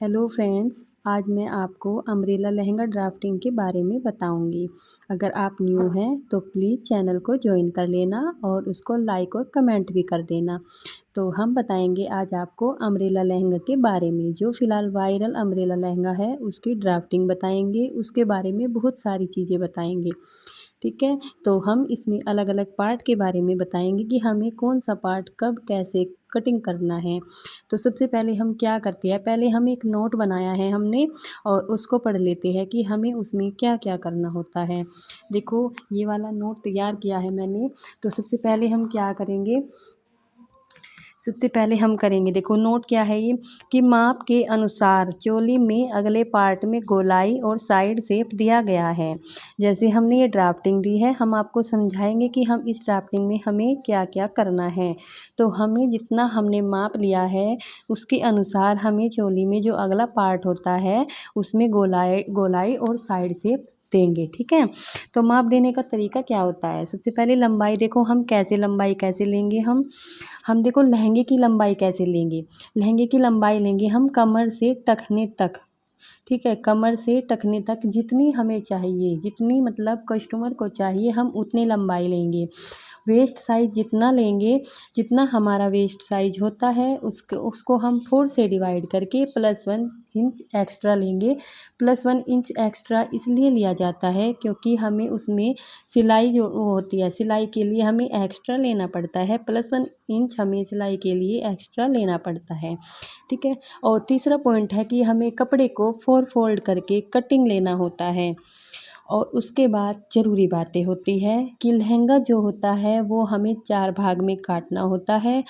Hello friends, आज मैं आपको अम्ब्रेला लहंगा ड्राफ्टिंग के बारे में बताऊंगी। अगर आप न्यू हैं तो प्लीज़ चैनल को ज्वाइन कर लेना और उसको लाइक और कमेंट भी कर देना। तो हम बताएंगे आज आपको अम्ब्रेला लहंगा के बारे में, जो फ़िलहाल वायरल अम्ब्रेला लहंगा है उसकी ड्राफ्टिंग बताएंगे, उसके बारे में बहुत सारी चीज़ें बताएंगे। ठीक है, तो हम इसमें अलग अलग पार्ट के बारे में बताएंगे कि हमें कौन सा पार्ट कब कैसे कटिंग करना है। तो सबसे पहले हम क्या करते हैं, पहले हम एक नोट बनाया है हमने और उसको पढ़ लेते हैं कि हमें उसमें क्या क्या करना होता है। देखो, ये वाला नोट तैयार किया है मैंने। तो सबसे पहले हम क्या करेंगे, सबसे पहले हम करेंगे, देखो नोट क्या है ये, कि माप के अनुसार चोली में अगले पार्ट में गोलाई और साइड शेप दिया गया है। जैसे हमने ये ड्राफ्टिंग दी है, हम आपको समझाएंगे कि हम इस ड्राफ्टिंग में हमें क्या क्या करना है। तो हमें जितना हमने माप लिया है उसके अनुसार हमें चोली में जो अगला पार्ट होता है उसमें गोलाई गोलाई और साइड शेप देंगे। ठीक है, तो माप देने का तरीका क्या होता है, सबसे पहले लंबाई देखो, हम कैसे लंबाई कैसे लेंगे, हम देखो लहंगे की लंबाई कैसे लेंगे। लहंगे की लंबाई लेंगे हम कमर से टखने तक। ठीक है, कमर से टखने तक जितनी हमें चाहिए, जितनी मतलब कस्टमर को चाहिए हम उतनी लंबाई लेंगे। वेस्ट साइज़ जितना लेंगे, जितना हमारा वेस्ट साइज़ होता है उसको हम 4 से डिवाइड करके +1 इंच एक्स्ट्रा लेंगे। +1 इंच एक्स्ट्रा इसलिए लिया जाता है क्योंकि हमें उसमें सिलाई जो वो होती है, सिलाई के लिए हमें एक्स्ट्रा लेना पड़ता है। +1 इंच हमें सिलाई के लिए एक्स्ट्रा लेना पड़ता है। ठीक है, और तीसरा पॉइंट है कि हमें कपड़े को 4 फोल्ड करके कटिंग लेना होता है। और उसके बाद ज़रूरी बातें होती है कि लहंगा जो होता है वो हमें 4 भाग में काटना होता है।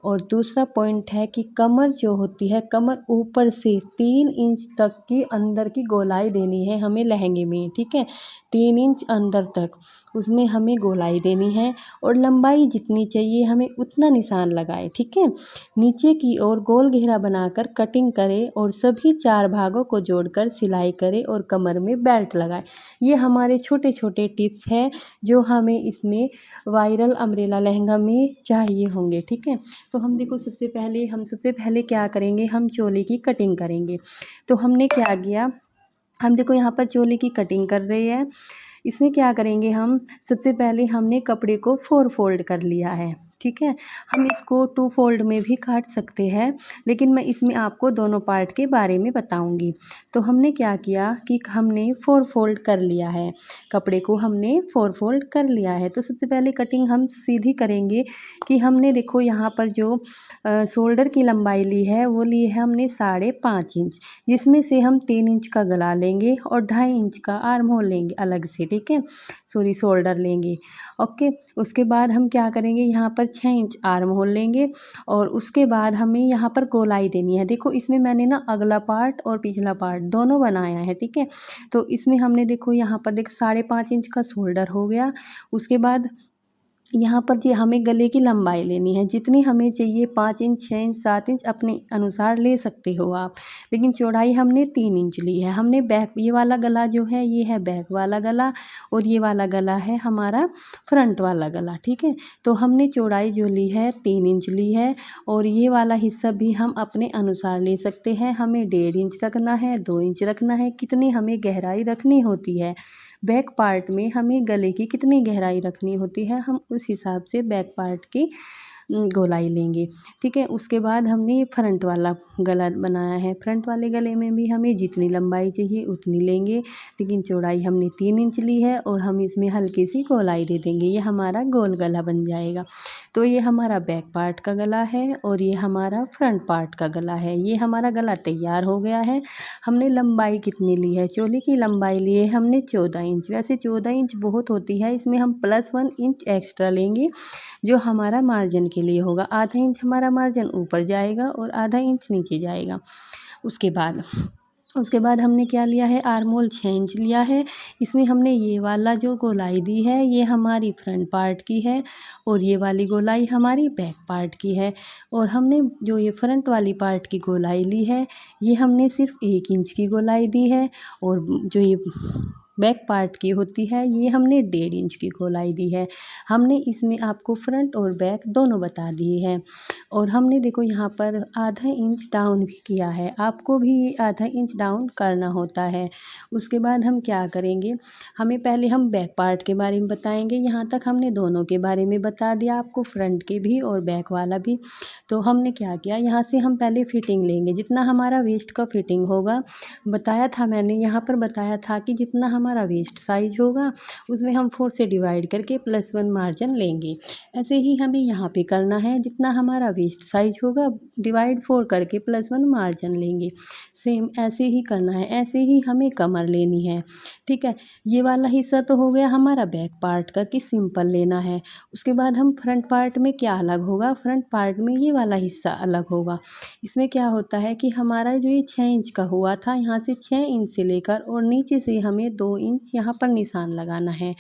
और दूसरा पॉइंट है कि कमर जो होती है, कमर ऊपर से 3 इंच तक की अंदर की गोलाई देनी है हमें लहंगे में। ठीक है, 3 इंच अंदर तक उसमें हमें गोलाई देनी है और लंबाई जितनी चाहिए हमें उतना निशान लगाए। ठीक है, नीचे की ओर गोल घेरा बनाकर कटिंग करें और सभी 4 भागों को जोड़कर सिलाई करें और कमर में बेल्ट लगाएं। ये हमारे छोटे छोटे टिप्स हैं जो हमें इसमें वायरल अम्ब्रेला लहंगा में चाहिए होंगे। ठीक है, तो हम देखो सबसे पहले क्या करेंगे, हम चोली की कटिंग करेंगे। तो हमने क्या किया, हम देखो यहाँ पर चोली की कटिंग कर रहे हैं। इसमें क्या करेंगे, हम सबसे पहले हमने कपड़े को 4 फोल्ड कर लिया है। ठीक है, हम इसको 2 फोल्ड में भी काट सकते हैं, लेकिन मैं इसमें आपको दोनों पार्ट के बारे में बताऊंगी। तो हमने क्या किया कि हमने 4 फोल्ड कर लिया है, कपड़े को हमने 4 फोल्ड कर लिया है। तो सबसे पहले कटिंग हम सीधी करेंगे कि हमने देखो यहाँ पर जो शोल्डर की लंबाई ली है वो ली है हमने 5.5 इंच, जिसमें से हम 3 इंच का गला लेंगे और 2.5 इंच का आर्म होल लेंगे अलग से। ठीक है, सॉरी शोल्डर लेंगे। ओके, उसके बाद हम क्या करेंगे, यहाँ पर 6 इंच आर्म होल लेंगे और उसके बाद हमें यहाँ पर गोलाई देनी है। देखो इसमें मैंने ना अगला पार्ट और पिछला पार्ट दोनों बनाया है। ठीक है, तो इसमें हमने देखो यहाँ पर देखो 5.5 इंच का शोल्डर हो गया। उसके बाद यहाँ पर जी हमें गले की लंबाई लेनी है, जितनी हमें चाहिए 5 इंच, 6 इंच, 7 इंच अपने अनुसार ले सकते हो आप, लेकिन चौड़ाई हमने 3 इंच ली है। हमने बैक, ये वाला गला जो है ये है बैक वाला गला और ये वाला गला है हमारा फ्रंट वाला गला। ठीक है, तो हमने चौड़ाई जो ली है 3 इंच ली है और ये वाला हिस्सा भी हम अपने अनुसार ले सकते हैं। हमें 1.5 इंच रखना है, 2 इंच रखना है, कितनी हमें गहराई रखनी होती है, बैक पार्ट में हमें गले की कितनी गहराई रखनी होती है, हम उस हिसाब से बैक पार्ट की गोलाई लेंगे। ठीक है, उसके बाद हमने ये फ्रंट वाला गला बनाया है। फ्रंट वाले गले में भी हमें जितनी लंबाई चाहिए उतनी लेंगे, लेकिन चौड़ाई हमने 3 इंच ली है और हम इसमें हल्की सी गोलाई दे देंगे, ये हमारा गोल गला बन जाएगा। तो ये हमारा बैक पार्ट का गला है और ये हमारा फ्रंट पार्ट का गला है। ये हमारा गला तैयार हो गया है। हमने लंबाई कितनी ली है, चोली की लंबाई ली है हमने 14 इंच। वैसे 14 इंच बहुत होती है, इसमें हम +1 इंच एक्स्ट्रा लेंगे जो हमारा मार्जिन के लिए होगा। आधा इंच हमारा मार्जिन ऊपर जाएगा और आधा इंच नीचे जाएगा। उसके बाद उसके बाद हमने क्या लिया है, आर्म होल 6 इंच लिया है। इसमें हमने ये वाला जो गोलाई दी है ये हमारी फ्रंट पार्ट की है और ये वाली गोलाई हमारी बैक पार्ट की है। और हमने जो ये फ्रंट वाली पार्ट की गोलाई ली है ये हमने सिर्फ 1 इंच की गोलाई दी है और जो ये बैक पार्ट की होती है ये हमने 1.5 इंच की गोलाई दी है। हमने इसमें आपको फ्रंट और बैक दोनों बता दिए हैं और हमने देखो यहाँ पर आधा इंच डाउन भी किया है, आपको भी आधा इंच डाउन करना होता है। उसके बाद हम क्या करेंगे, हमें पहले हम बैक पार्ट के बारे में बताएंगे। यहाँ तक हमने दोनों के बारे में बता दिया आपको, फ्रंट के भी और बैक वाला भी। तो हमने क्या किया, यहाँ से हम पहले फिटिंग लेंगे, जितना हमारा वेस्ट का फिटिंग होगा बताया था मैंने, यहाँ पर बताया था कि जितना हमारा वेस्ट साइज होगा उसमें हम 4 से डिवाइड करके +1 मार्जिन लेंगे। ऐसे ही हमें यहाँ पे करना है, जितना हमारा वेस्ट साइज होगा डिवाइड 4 करके +1 मार्जिन लेंगे। सेम ऐसे ही करना है, ऐसे ही हमें कमर लेनी है। ठीक है, ये वाला हिस्सा तो हो गया हमारा बैक पार्ट का कि सिंपल लेना है। उसके बाद हम फ्रंट पार्ट में क्या अलग होगा, फ्रंट पार्ट में ये वाला हिस्सा अलग होगा। इसमें क्या होता है कि हमारा जो ये 6 इंच का हुआ था, यहाँ से 6 इंच से लेकर और नीचे से हमें 2 इंच यहाँ पर निशान लगाना है।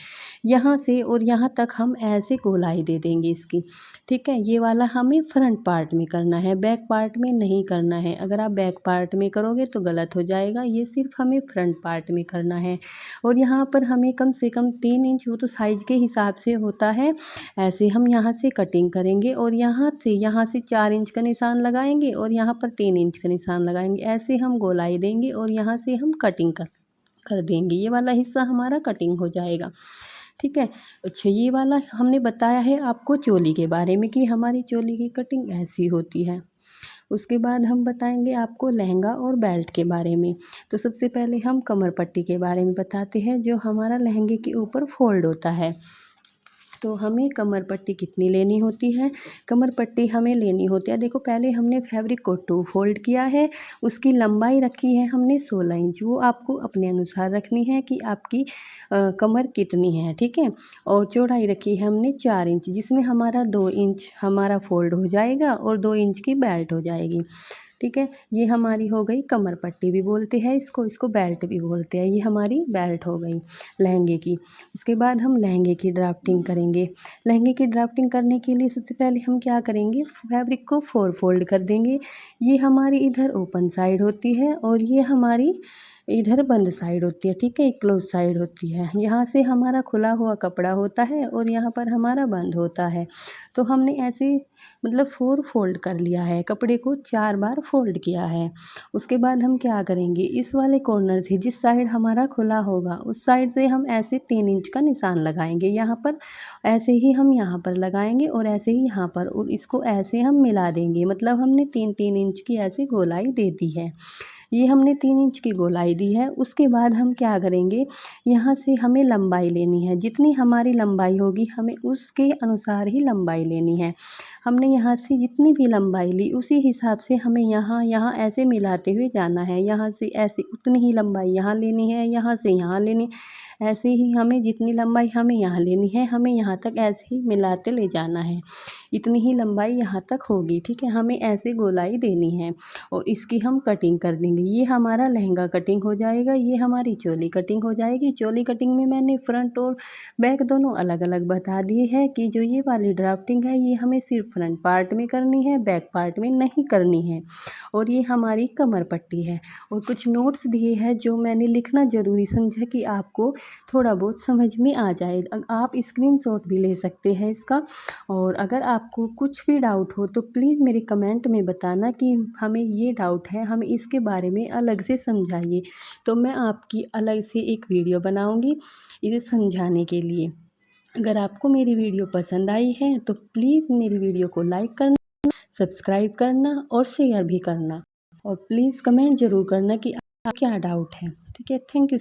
यहाँ से और यहाँ तक हम ऐसे गोलाई दे देंगे इसकी। ठीक है, ये वाला हमें फ्रंट पार्ट में करना है, बैक पार्ट में नहीं करना है। अगर आप बैक पार्ट में करोगे तो गलत हो जाएगा, ये सिर्फ हमें फ्रंट पार्ट में करना है। और यहाँ पर हमें कम से कम 3 इंच, वो तो साइज़ के हिसाब से होता है, ऐसे हम यहाँ से कटिंग करेंगे और यहाँ से 4 इंच का निशान लगाएंगे और यहाँ पर 3 इंच का निशान लगाएंगे। ऐसे हम गोलाई देंगे और यहाँ से हम कटिंग कर देंगे। ये वाला हिस्सा हमारा कटिंग हो जाएगा। ठीक है, अच्छा ये वाला हमने बताया है आपको चोली के बारे में कि हमारी चोली की कटिंग ऐसी होती है। उसके बाद हम बताएंगे आपको लहंगा और बेल्ट के बारे में। तो सबसे पहले हम कमर पट्टी के बारे में बताते हैं, जो हमारा लहंगे के ऊपर फोल्ड होता है। तो हमें कमर पट्टी कितनी लेनी होती है, कमर पट्टी हमें लेनी होती है, देखो पहले हमने फैब्रिक को 2 फोल्ड किया है, उसकी लंबाई रखी है हमने 16 इंच, वो आपको अपने अनुसार रखनी है कि आपकी कमर कितनी है। ठीक है, और चौड़ाई रखी है हमने 4 इंच, जिसमें हमारा 2 इंच हमारा फोल्ड हो जाएगा और 2 इंच की बेल्ट हो जाएगी। ठीक है, ये हमारी हो गई कमर पट्टी भी बोलते हैं इसको बेल्ट भी बोलते हैं, ये हमारी बेल्ट हो गई लहंगे की। उसके बाद हम लहंगे की ड्राफ्टिंग करेंगे। लहंगे की ड्राफ्टिंग करने के लिए सबसे पहले हम क्या करेंगे, फैब्रिक को 4 फोल्ड कर देंगे। ये हमारी इधर ओपन साइड होती है और ये हमारी इधर बंद साइड होती है। ठीक है, क्लोज साइड होती है, यहाँ से हमारा खुला हुआ कपड़ा होता है और यहाँ पर हमारा बंद होता है। तो हमने ऐसे मतलब 4 फोल्ड कर लिया है, कपड़े को 4 बार फोल्ड किया है। उसके बाद हम क्या करेंगे, इस वाले कॉर्नर से जिस साइड हमारा खुला होगा उस साइड से हम ऐसे 3 इंच का निशान लगाएंगे यहाँ पर, ऐसे ही हम यहाँ पर लगाएंगे और ऐसे ही यहाँ पर, और इसको ऐसे हम मिला देंगे। मतलब हमने 3-3 इंच की ऐसी गोलाई दे दी है। ये हमने 3 इंच की गोलाई दी है। उसके बाद हम क्या करेंगे, यहाँ से हमें लंबाई लेनी है, जितनी हमारी लंबाई होगी हमें उसके अनुसार ही लंबाई लेनी है। हमने यहाँ से जितनी भी लंबाई ली उसी हिसाब से हमें यहाँ ऐसे मिलाते हुए जाना है। यहाँ से ऐसे उतनी ही लंबाई यहाँ लेनी है, यहाँ से यहाँ लेनी, ऐसे ही हमें जितनी लंबाई हमें यहाँ लेनी है हमें यहाँ तक ऐसे ही मिलाते ले जाना है। इतनी ही लंबाई यहाँ तक होगी। ठीक है, हमें ऐसे गोलाई देनी है और इसकी हम कटिंग कर देंगे। ये हमारा लहंगा कटिंग हो जाएगा, ये हमारी चोली कटिंग हो जाएगी। चोली कटिंग में मैंने फ्रंट और बैक दोनों अलग अलग बता दिए है कि जो ये वाली ड्राफ्टिंग है ये हमें सिर्फ फ्रंट पार्ट में करनी है, बैक पार्ट में नहीं करनी है। और ये हमारी कमर पट्टी है। और कुछ नोट्स दिए हैं जो मैंने लिखना ज़रूरी समझा कि आपको थोड़ा बहुत समझ में आ जाए। आप स्क्रीनशॉट भी ले सकते हैं इसका। और अगर आपको कुछ भी डाउट हो तो प्लीज़ मेरे कमेंट में बताना कि हमें ये डाउट है, हमें इसके बारे में अलग से समझाइए। तो मैं आपकी अलग से एक वीडियो बनाऊंगी इसे समझाने के लिए। अगर आपको मेरी वीडियो पसंद आई है तो प्लीज़ मेरी वीडियो को लाइक करना, सब्सक्राइब करना और शेयर भी करना। और प्लीज़ कमेंट ज़रूर करना कि आपका क्या डाउट है। ठीक है, थैंक यू।